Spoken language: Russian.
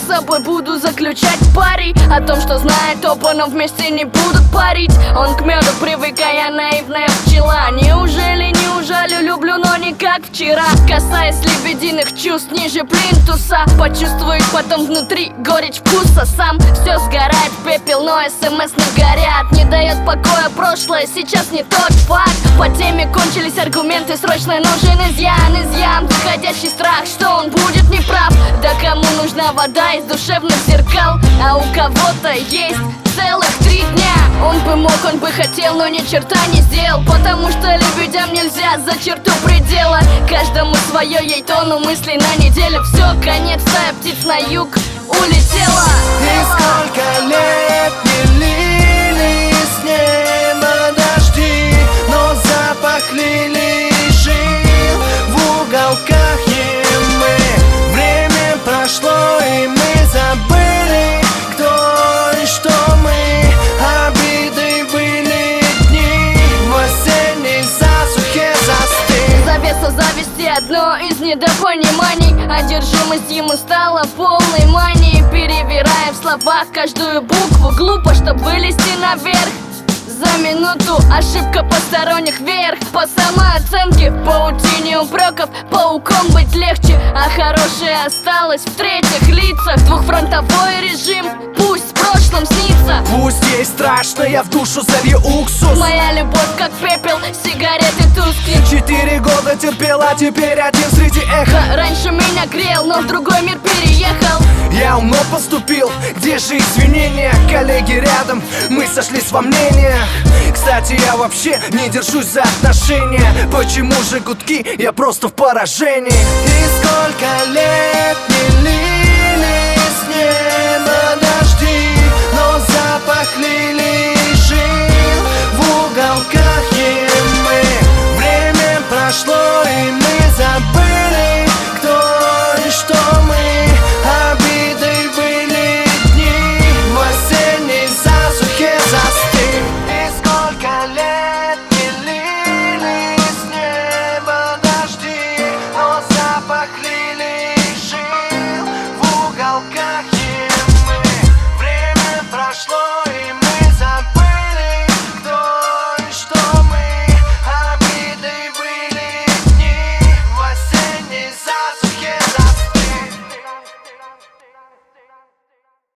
собой буду заключать пари о том, что знает оба, но вместе не будут парить. Он к меду привык, а я наивная пчела. Неужели не ужалю, люблю, но не как вчера. Касаясь лебединых чувств ниже плинтуса, почувствую потом внутри горечь вкуса. Сам все сгорает в пепел, но СМС не горят. Не дает покоя прошлое, сейчас не тот факт. По теме кончились аргументы, срочно нужен изъян, входящий страх, что он будет неправ. Да кому нужна вода из душевных зеркал, а у кого-то есть целых 3 дня. Он бы мог, он бы хотел, но ни черта не сделал, потому что лебедям нельзя за черту предела. Каждому свое, ей тону мыслей на неделю. Все, конец, стая птиц на юг улетела. И сколько лет не лили с неба дожди, но запах лилий жил в уголках мы. Время прошло, и мы забыли, кто и что мы. Обиды были дни в осенней засухе застыли. Завеса зависти, одно из недопониманий. Одержимость ему стала полной манией. Перевирая в словах каждую букву, глупо, чтоб вылезти наверх. За минуту ошибка посторонних вверх. По самооценке в паутине упреков пауком быть легче, а хорошее осталось в третьих лицах. Двухфронтовой режим пусть в прошлом снится. Пусть ей страшно, я в душу залью уксус. Моя любовь как пепел, сигареты тускли. 4 года терпела, теперь один среди эхо. Раньше меня грел, но в другой мир переехал. Я умно поступил, где же извинения? Коллеги рядом, мы сошлись во мнениях. Кстати, я вообще не держусь за отношения. Почему же гудки? Я просто в поражении. И сколько лет не